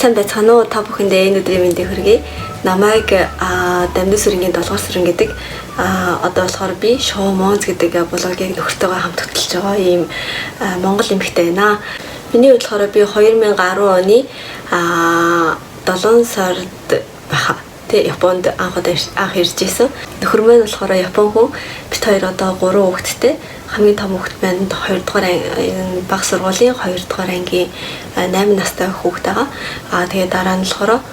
Сайн байцгаана уу? Та бүхэндээ энэ өдрийн мэндийг хүргэе. Намайг Дамдын сүрэнгийн 7 дугаар сүрэн гэдэг одоо болохоор би Show Monz гэдэг блогийг нөхөртөөгөө хамт хөтлөж байгаа ийм Монгол эмэгтэй байна. Миний хувьд болохоор би 2010 оны 7 сард баха Японд анх ирж ирсэн. Нөхөр маань болохоор Япон хүн. Бид хоёр одоо 3 хүүхэдтэй. Хамгийн том хүүхэд маань 2 дугаар бага сургуулийн 2 дугаар ангийн 8 настай хүүхэд байгаа. Тэгээд дараа нь болохоор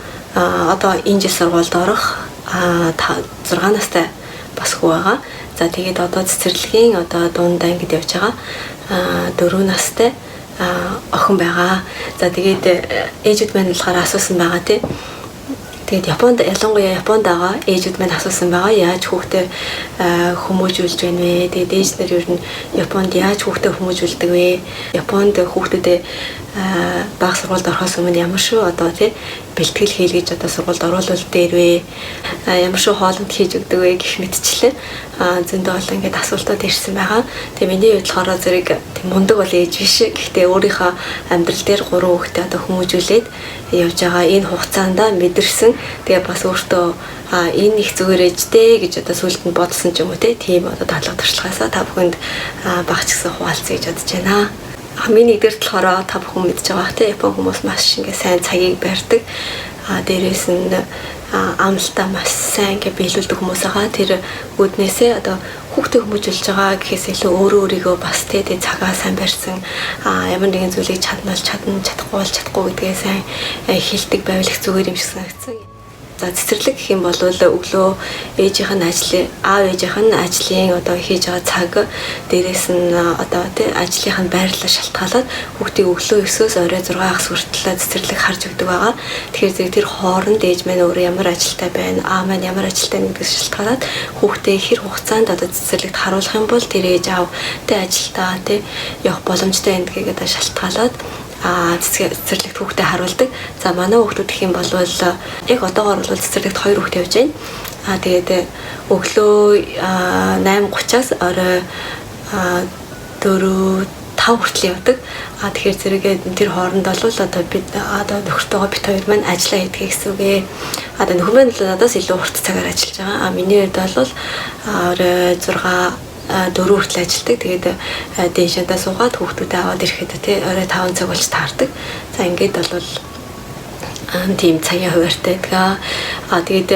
одоо энэ жил сургуульд орох 6 настай бас хүү байгаа. За тэгээд одоо цэцэрлэгийн одоо дунд ангид явж байгаа 4 настай охин байгаа. За тэгээд ээжүүд маань болохоор асуусан байгаа тий. Тэгээд Японд ялангуяа Японд байгаа ээжүүд маань асуусан байгаа яаж хүүхдээ хүмүүжүүлж байна вэ? Тэгээд ээж нар ер нь Японд яаж хүүхдээ хүмүүжүүлдэг вэ? Японд хүүхдүүдэд бага сургуульд орохоос өмнө ямар шүү одоо тий бэлтгэл хийлгэж одоо сургуульд оруулах дээр вэ? Ямар шүү хоолнд хийж өгдөг вэ гэх мэтчлэн зөндөө бол ингээд асуултууд ирсэн байгаа. Тэгээд миний хувьд болохоор зэрэг мундаг бол ээж биш. Гэхдээ өөрийнхөө амьдрал дээр 3 хүүхдээ одоо хүмүүжүүлээд явж байгаа энэ хугацаанд мэдэрсэн. Тэгээ бас өөртөө энэ их зүгээр ээжтэй гэж одоо сүлд нь бодсон ч юм уу тийм одоо дадлага туршлагаасаа та бүхэнд багч гэсэн хуваалцъя гэж бодож байна. Хамгийн нэгдүгээр болохоор та бүхэн мэдж байгаа те Япон хүмүүс маш ингээ сайн цагийг барьдаг. Дээрээс нь амлалтаа маш сайн ингээ биелүүлдэг хүмүүс байгаа. Тэр үүднээсээ одоо хүүхдээ хүмүүжүүлж байгаа гэхээс илүү өөрийгөө бас тэ цагаа сайн барьсан ямар нэгэн зүйлийг чадахгүй гэдгээ сайн хэлдэг байвал их зүгээр юм шиг санагдсан. За цэцэрлэг гэх юм бол өглөө ээжийнх нь аав ээжийнх нь ажлын одоо хийж байгаа цаг дээрээс нь одоо тий ажлынх нь байрлал шалтгаалаад хүүхдийг өглөө 9-өөс орой 6-аас хүртэл цэцэрлэг харж өгдөг байгаа. Тэгэхээр тэр хооронд ээж маань өөрөө ямар ажилтай байна, аав маань ямар ажилтай нэгдээс шалтгаалаад хүүхдээ хэр хугацаанд одоо цэцэрлэгт харуулах юм бол тэр ээж аав тий ажилдаа тий явах боломжтой гэдгийг одоо шалтгаалаад цэцэрлэгт хүүхдээ харуулдаг. За манай хүүхдүүд гэх юм бол яг одоогоор бол цэцэрлэгт 2 хүүхдээ явж байна. Тэгээд өглөө 8:30-аас орой 4-5 хүртэл явдаг. Тэгэхээр зэрэг тэр хооронд бол одоо бид одоо нөхөртөөгөө бит хоёр маань ажиллаа хийдэг гэсэн үг ээ. Одоо нөхөр маань л надаас илүү урт цагаар ажиллаж байгаа. Миний хувьд бол орой 4 хүртэл ажилладаг. Тэгээд дэншэндээ суугаад хүүхдүүдэд аваад ирэхэд тий орой 5 цаг болж таардаг. За ингээд бол тийм цагийн хуваартай байдаг. Тэгээд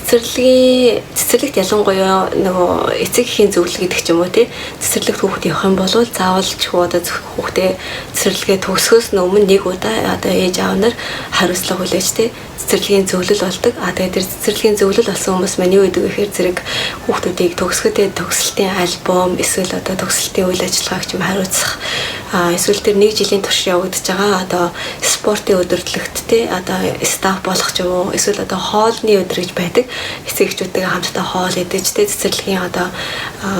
цэцэрлэгт ялангуяа нөгөө эцэг эхийн зөвлөл гэдэг ч юм уу тий цэцэрлэгт хүүхэд явах юм бол заавал ч одоо хүүхдээ цэцэрлэгээ төгсгөөс өмнө нэг удаа одоо ээж аав нар хариуцлага хүлээж тий цэцэрлэгийн зөвлөл болдог. Тэгээд тэр цэцэрлэгийн зөвлөл болсон хүмүүс маань юу гэдэг вэ гэхээр зэрэг хүүхдүүдийг төгсгөдөө төгсөлтийн альбом эсвэл одоо төгсөлтийн үйл ажиллагаач юм хариуцах эсвэл тэр 1 жилийн турш явагдаж байгаа одоо спортын өдөрлөгт тий одоо стаф болох ч юм уу эсвэл одоо хоолны өдөр гэж байдаг. Эцэг эхчүүдтэйгээ хамтдаа хоол идэж тий цэцэрлэгийн одоо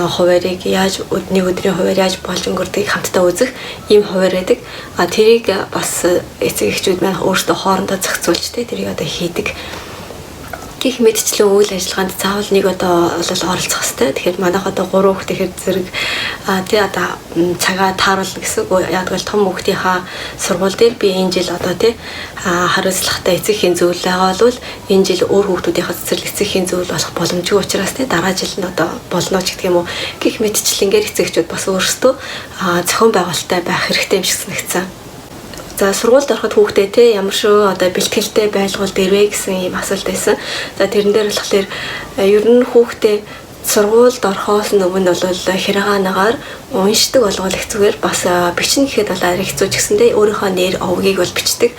хуваарийг яаж өдний өдрийн хуваар яаж болж өнгөрдгийг хамтдаа үзэх ийм хуваар байдаг. Тэрийг бас эцэг эхчүүд маань өөрсдөө хоорондоо зохицуулж тий тэрийг одоо хийдэг. Гэх мэтчлэн үйл ажиллагаанд заавал нэг одоо оролцох хэрэгтэй. Тэгэхээр манайх одоо 3 хүүхдээ хэр зэрэг тий одоо цагаа тааруулна гэсэн үг. Яг л том хүүхдийнхаа сургууль дээр би энэ жил одоо тий хариуцлагатай эцэгхийн зөвлөл байгаа бол энэ жил өөр хүүхдүүдийнхээ цэцэрлэг эцэгхийн зөвлөл болох боломжгүй учраас тий дараа жил нь одоо болно ч гэх юм уу. Гэх мэтчлэнгээр эцэгчүүд бас өөрсдөө зохион байгуулалттай байх хэрэгтэй юм шиг санагдсан. За сургуульд ороход хүүхдээ те ямар шүү одоо бэлтгэлтэй байлгуул дэрвэ гэсэн юм асуулт байсан. За тэрэн дээр болохоор ер нь хүүхдээ сургуульд орохоос өмнө бол хиргаанагаар уншдаг болгол их зүгээр бас бичнэ гэхэд бол арай хэцүү ч гэсэндээ өөрийнхөө нэр овгийг бол бичдэг.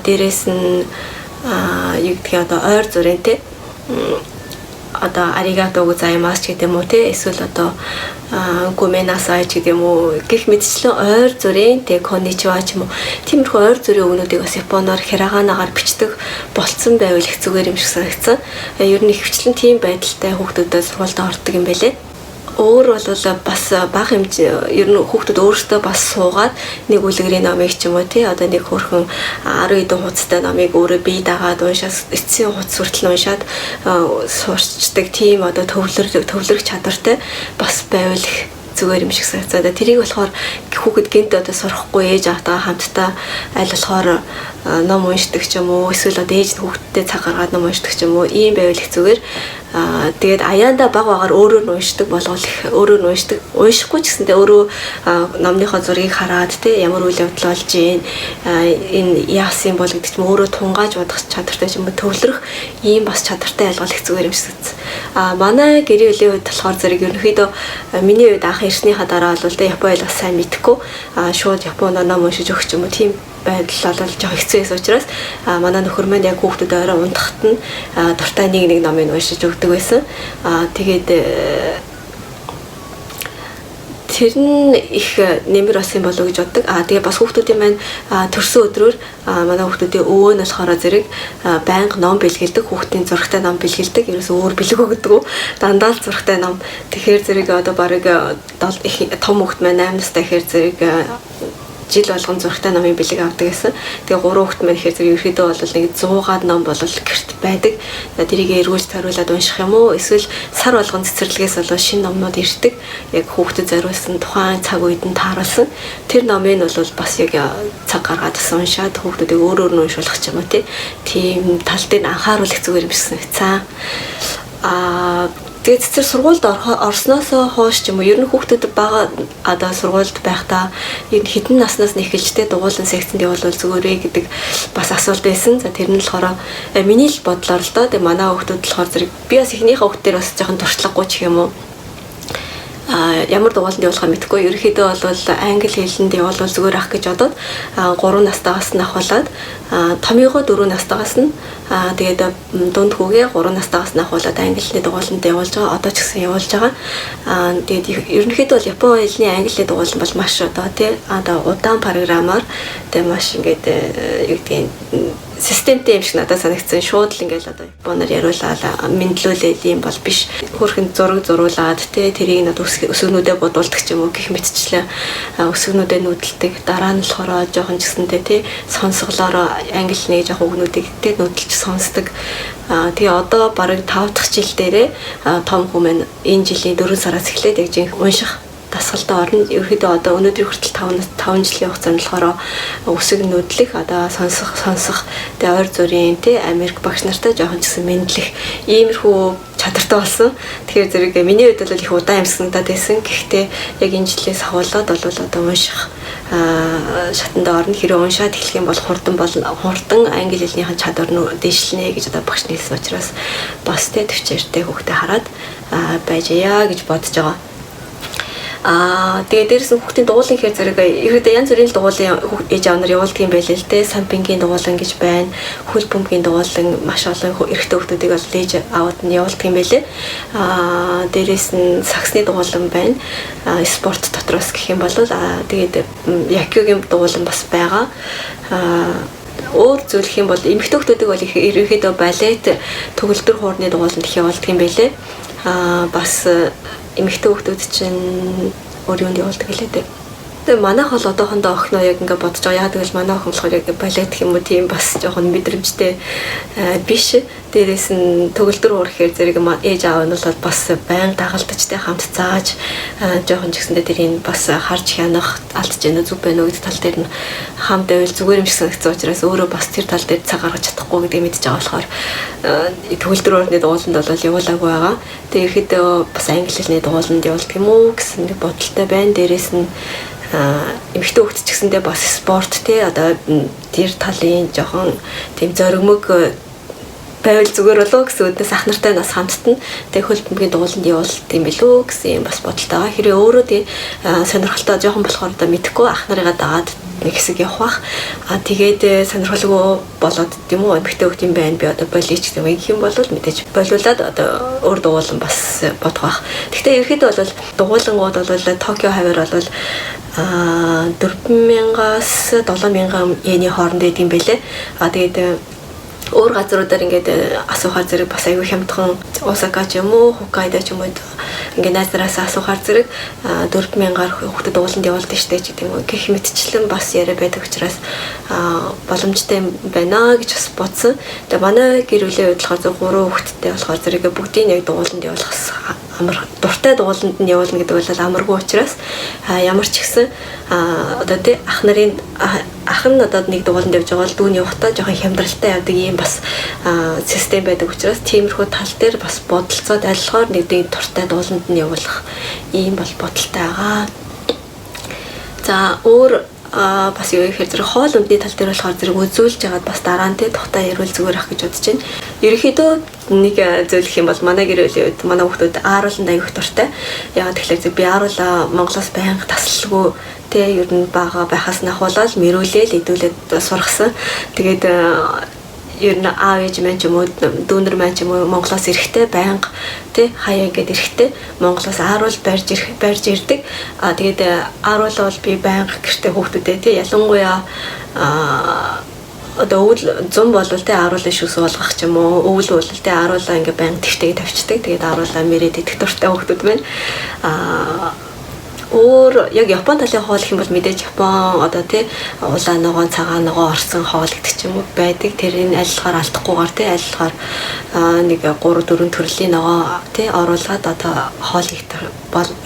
Дээрээс нь юу гэдгийг одоо ойр зүрэн те одоо аригато гозаймас гэдэг юм уу те эсвэл одоо гуменасай гэдэг юм уу гэх мэтчлэн ойр зүрийн те конничива ч юм уу тиймэрхүү ойр зүрийн өгнүүдийг бас японоор хирагаанагаар бичдэг болцсон байвал их зүгээр юм шиг санагдсан. Ер нь ихвчлэн тийм байдалтай хүүхдүүдэд сургуульд ордог юм байлээ. Өөр бол бас бага хэмжээ ер нь хүүхдүүд өөрсдөө бас суугаад нэг үлгэрийн номыг ч юм уу тий одоо нэг хөрхөн 10 хэдэн хуудастай номыг өөрөө бие дагаад уншаад эцсийн хуудас хүртэл уншаад сурчдаг тийм одоо төвлөрөх чадвартай бас байвал зүгээр юм шиг санагдаад. Тэрийг болохоор хүүхэд гинт одоо сурахгүй ээж аваатайгаа хамтдаа аль болохоор ном уншдаг ч юм уу, эсвэл одоо ээж хүүхдтэй цаг гаргаад ном уншдаг ч юм уу, ийм байвал их зүгээр. Тэгээд аяанда баг багаар өөрөө нь уншдаг болгол их өөрөө нь уншихгүй ч гэсэндээ өөрөө номныхоо зургийг хараад те ямар үйл явдал болж ийн энэ яасан бол гэдэг чинь өөрөө тунгааж бодох чадвартай ч юм уу, төвлөрөх ийм бас чадвартай айлгал их зүгээр юм шиг санагдсан. Манай гэрийн үеийн үед болохоор зэрэг ерөнхийдөө миний үед анх ирснийхаа дараа бол те Японы бас сайн мэдхгүй шууд Японоор ном уншиж өгч юм уу, тийм байдал бол жоох хэцүү байсан учраас манай нөхөр маань яг хүүхдүүд орой унтахад нь дуртай нэг номыг уншиж өгдөг байсан. Тэгээд тэр нь их нэмэр бас юм болов гэж боддог. Тэгээ бас хүүхдүүдийн маань төрсөн өдрөөр манай хүүхдүүдийн өвөө нь болохоор зэрэг байнга ном бэлгэлдэг, хүүхдийн зурагтай ном бэлгэлдэг. Ерөөсөө өөр бэлэг өгдөг. Дандаа л зурагтай ном. Тэгэхээр зэрэг одоо барыг том хүүхд маань 8 настай гэхээр зэрэг жил болгон зурагтай номын бэлэг авдаг гэсэн. Тэгээ 3 хүүхэд маань ихээр зэрэг ерөөдөө бол нэг 100-аад ном бол гэрт байдаг. Тэрийг эргүүлж тариулаад унших юм уу? Эсвэл сар болгон цэцэрлэгээс бол шинэ номнууд ирдэг. Яг хүүхдэд зориулсан тухайн цаг үед нь тааруулсан. Тэр номыг бол бас яг цаг гаргаад уншаад хүүхдүүдийг өөр нь уншуулах ч юм уу тийм тал дээр анхааруулах зүгээр юм шиг санагцсан. Тэгээд цэцэр сургуульд орсноос хойш ч юм уу ер нь хүүхдүүд бага одоо сургуульд байхдаа энэ хэдэн наснаас нь эхэлжтэй дугуулсан секцэнд явбал зүгээрээ гэдэг бас асуулт байсан. За тэр нь болохоор миний л бодлоор л доо тэгээ манай хүүхдүүд болохоор зэрэг би бас эхнийхээ хүүхдээр бас жоохон туршлагагүй ч юм уу ямар дугууланд явуулахаа мэдэхгүй. Ерөнхийдөө бол англи хэлэнд явуулвал зүгээр ах гэж бодоод 3 настайгаас нь ахуулаад томьёогоо 4 настайгаас нь тэгээд дунд хүүгээ 3 настайгаас нь ахуулаад англи хэлний дугууланд явуулж байгаа. Одоо ч гэсэн явуулж байгаа. Тэгээд ерөнхийдөө бол Японы хэлний англи хэлний дугуулан бол маш одоо удаан програмаар тэгээд маш ингээд юу гэдгийг системтэй юм шиг надад санагдсан. Шууд л ингээл одоо Японоор яриулаад мэдлүүлээд юм бол биш. Хөрхэн зураг зуруулаад тэрийг над өсгөнүүдэд бодуулдаг ч юм уу гэх мэтчлээ өсгөнүүдэд нүүдэлдэг. Дараа нь болохоор жоохон ч гэсэндээ сонсголоор англи нэг жоохон өгнүүдийг нүүдэлж сонсдог. Тэгээ одоо бараг 5 дахь жил дээрээ том хүмүүс энэ жилийн 4 сараас эхлээд яг жинхэнэ унших дасгалтай орно. Ерөөдөө одоо өнөөдөр хүртэл 5 жилийн хугацаанд болохоор өсөг нүүдлэх одоо сонсох тэгээ ойр зүрийн Америк багш нартай жоохон ч гэсэн мэдлэх иймэрхүү чадвартай болсон. Тэгэхээр зэрэг миний үед бол их удаан юмсгандаад байсан. Гэхдээ яг энэ жилээс ахуулаад бол одоо унших шатанд орно. Хэрэв уншаад эхлэх юм бол хурдан англи хэлнийхэн чадвар нь дэвшлэнэ гэж одоо багш хэлсэн учраас бас төвчээртэй хүүхдээ хараад байжаа гэж бодож байгаа. Тэгээ дээрээс нь хүүхдийн дугуулын хэр зэрэг ерөөдөө янз бүрийн дугуулын ээж аав нар явуулдаг юм байлээ л дээ. Сампингийн дугуулан гэж байна. Хөл бөмбөгийн дугуулан маш олон эрэгтэй хүүхдүүдийг бол ээж аавд нь явуулдаг юм байлээ. Дээрээс нь саксны дугуулан байна. Спорт дотроос гэх юм бол тэгээд якигийн дугуулан бас байгаа. Өөр зүйлх юм бол эмэгтэй хүүхдүүдийг бол ерөөдөө балет төгөлдөр хуурны дугууланд их явуулдаг юм байлээ. Бас эмэгтэй хүүхдүүд чинь өөр юунд явуулдаг гэлээ дээ. Тэгээ манайх бол одоохондоо охиноо яг ингээд бодож байгаа. Яг тэгвэл манай охин болохоор яг балет гэх юм уу тийм бас жоохон мэдрэмжтэй биш. Дээрээс нь төгөлдөр уурхээр зэрэг ээж аав нь бол бас байн дагалдажтай хамт зааж жоохон ч гэсэндээ тэрийг бас харж хянах алдж яана зүг байна уу гэдэг тал дээр нь хамт байвал зүгээр юм шиг санагдсан учраас өөрөө бас тэр тал дээр цаг гаргаж чадахгүй гэдгийг мэдчихэж байгаа болохоор төгөлдөр уурны дугууланд бол явуулаагүй байгаа. Тэгээ ихэд бас англи хэлний дугууланд явуулдаг юм уу гэсэн бодолтой байна. Дээрээс нь эмэгтэй хүүхэд ч гэсэндээ бас спорт одоо тэр талын жоохон тийм зоригмог байвал зүгээр болоо гэсэн үднээс ах нартай нас хамттан тэг хөл бөмбөгийн дугууланд явуулт юм билүү гэсэн юм бас бодолтой байгаа. Хэрвээ өөрөө тийм сонирхолтой жоохон болохоор одоо мэдэхгүй ах нарыгаа дагаад нэг хэсэг явах бах. Тэгээд сонирхолгүй болоод тийм үү эмэгтэй хүүхэд юм байна би одоо болич гэдэг юм бол мэдээж болиулаад одоо өөр дугуулан бас бодох бах. Гэхдээ ерөөхдөө бол дугуулангууд бол Токио хавар бол 4,000-аас 7,000 йены хооронд байдаг юм байлээ. Тэгээд өөр газруудаар ингээд асуухаар зэрэг бас аюу хямдхан Осака ч юм уу, Хоккайдо ч юм уу ингээд найзнараас асуухаар зэрэг 4,000-аар хүүхдэд ууланд явуулдаг штэ гэдэг юм уу. Гэх мэтчлэн бас яриа байдаг учраас боломжтой байна гэж бас бодсон. Тэгээ манай гэр бүлийн хувьд болохоор 3 хүүхэдтэй болохоор зэрэг бүгдийг яг дууланд явуулах амар дуртай дугууланд нь явуулна гэдэг бол амаргүй учраас ямар ч гэсэн одоо тий ах нь одоо нэг дугууланд явж байгаа бол дүүний явахдаа жоохон хямдралтай явдаг ийм бас систем байдаг учраас тиймэрхүү тал дээр бас бодолцоод альхоор нэг дуртай дугууланд нь явуулах ийм бол бодолтой байгаа. За өөр бас юу гэхээр зэрэг хоол ундны тал дээр болохоор зэрэг үзүүлж яагаад бас дараа нь тухтаа ярил зүгээр ах гэж бодож байна. Ерөнхийдөө нэг зөвлөх юм бол манай гэр бүлийн үед манай хүүхдүүд аарууланд аяг дуртай. Яагаад тэгэхээр би ааруулаа Монголоос байнга тасалгүй ер нь бага байхаас нь ахуулаад мөрүүлээл идүүлээд сургасан. Тэгээд ер нь аав ээж маань ч юм уу дүүнер маань ч юм уу Монголоос ирэхдээ байнга хаяа ингээд ирэхдээ Монголоос ааруул барьж ирдэг. Тэгээд ааруулаа бол би байнга гэртээ хүүхдүүдэд ялангуяа одоо өвөл зам бол ааруулаа шүүс болгох ч юм уу өвөл бол ааруулаа ингээд байнга твтэйг тавьчихдаг. Тэгээд ааруулаа мэрээд идэх дуртай хүүхдүүд байна. Өөр яг Япон талын хоол гэх юм бол мэдээж Япон одоо улаан ногоон цагаан ногоон орсон хоол гэдэг ч юм уу байдаг. Тэрийг альлахаар алдахгүйгээр альлахаар нэг 3 4 төрлийн ногоо оруулаад одоо хоол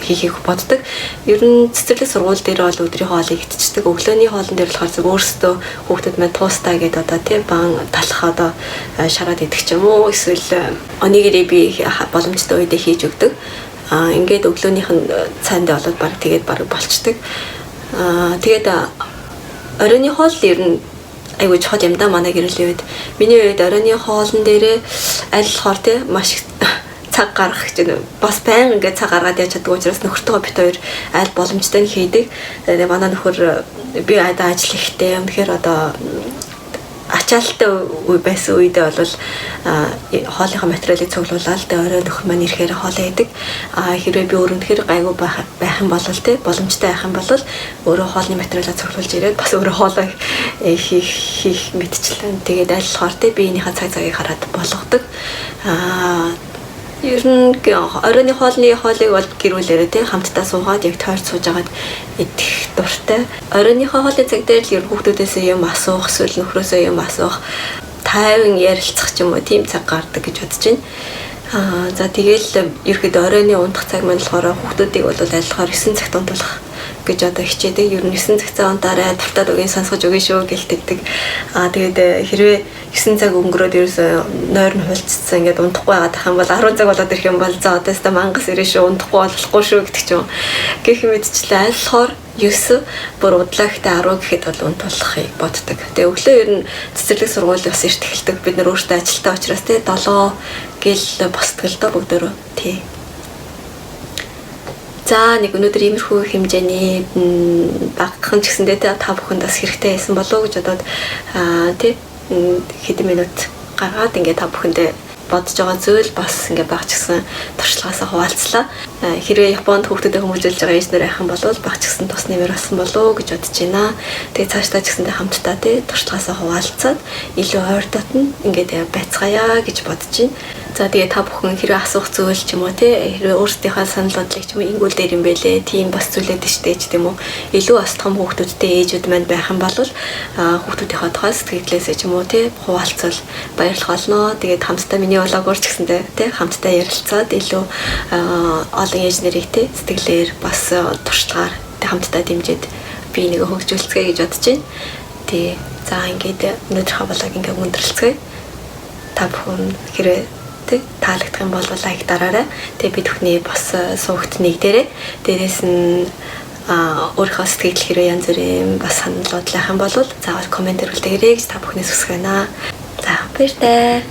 хийхийг боддог. Ер нь цэцэрлэг сургууль дээр бол өдрийн хоолыг идчихдэг. Өглөөний хоолн дээр болохоор зөв өөрсдөө хүүхдүүд маань туустаа гэдэг одоо бан талах одоо шараад идэх ч юм уу эсвэл онигири би боломжтой үедээ хийж өгдөг. Ингээд өглөөнийх нь цаанд болоод баг болчдөг. Тэгээд оройны хоол ер нь айгүй чухал юм да манай гэрлийн үед. Миний үед оройны хоолн дээрээ аль болохоор маш цаг гаргах гэж бас байнга ингээд цаг гаргаад яж чаддаг учраас нөхөртөө бит хоёр аль боломжтой нь хийдэг. Тэгээд манай нөхөр би ажил ихтэй юм. Тэгэхээр одоо ачаалттай үе байсан үедээ бол хоолынхаа материалыг цуглуулаад орой нөхөр маань ирэхээр хоолоо идэг. Хэрвээ би өөрөндөхөр гайгүй байх юм бол боломжтой байх юм бол өөрөө хоолны материалаа цуглуулж ирээд бас өөрөө хоолоо хийх мэдчлэн тэгээд айлхаар би энийхээ цагийг хараад болгодог. Ер нь оройны хоолыг бол гэрүүлээрээ хамтдаа суугаад яг тойрч сууж агаад идэх дуртай. Оройныхоо хоолны цаг дээр л ер хүүхдүүдээс юм асуух, эсвэл нөхрөөсөө юм асуух, тайван ярилцах ч юм уу тийм цаг гардаг гэж бодож байна. За тэгэл ерөөдөө оройны унтах цаг маань болохоор хүүхдүүдийг бол айлхаар 9 цагт унтуулах гэж одоо хичээдэг. Ер нь 9 цаг цаантаараа тавтаад үгийн сонсгож өгнө шүү гэлтэгдэг. Тэгээд хэрвээ 9 цаг өнгөрөөд ерөөсөө нойр нь хуульцсан ингээд унтахгүй байгаад ах юм бол 10 цаг болоод ирэх юм бол за одоостай мангас ирэх шүү унтахгүй болохгүй шүү гэдэг ч юм. Гэх мэдчлээ айлхоор 9 бүр удлаагтай 10 гэхэд бол унтуулахыг боддог. Тэгээ өглөө ер нь цэцэрлэг сургууль бас эрт эхэлдэг. Бид нар өөрсдөө ажилтаа учраас 7 гэл босдог л доо бүгдөө тий. За нэг өнөөдөр иймэрхүү хэмжээний багахан ч гэсэндээ та бүхэнд бас хэрэгтэй байсан болов уу гэж бодоод хэдэн минут гаргаад ингээд та бүхэндээ бодож байгаа зүйл бас ингээд багч гисэн туршлагаасаа хуваалцлаа. Хэрвээ Японд хүүхдүүдэд хүмүүжүүлж байгаа ээж нар айхан болвол багч гисэн тус нэмэр болсон болов уу гэж бодож байна. Тэгээ цаашдаа ч гэсэндээ хамтдаа туршлагаасаа хуваалцаад илүү ойртоод нь ингээд байцгаая гэж бодож байна. За тэгээ та бүхэн хэрвээ асуух зүйл ч юм уу хэрвээ өөрсдийнхөө санал бодлыг ч юм уу ингүүл дээр юм бэлээ тийм бас зүйлээд штэ ч тийм үү илүү бас том хүүхдүүдтэй ээжүүд маань байх юм бол хүүхдүүдийнхээ тухай сэтгэлээсээ ч юм уу хуваалцвал баярлах болно. Тэгээд хамтдаа миний блогоор ч гэсэндээ хамтдаа ярилцаад илүү олон ээж нарыг сэтгэлээр бас туршлагаар хамтдаа дэмжиж би нэг хөгжүүлцгээе гэж бодож байна. Тий. За ингээд өнөөдрийнхөө блог ингээд өндөрлцгээе. Та бүхэн хэрвээ таалагдах юм бол лайк дараарай. Тэгээ бид бүхний бас суугт нэгдээрээ дээрээс нь өөрийнхөө сэтгэл хэрэг янз бүрийн бас санал бодлоо ах юм бол заавал коммент ирүүлдэгээрэй гэж та бүхнээс хүсэж байна. За баярлалаа.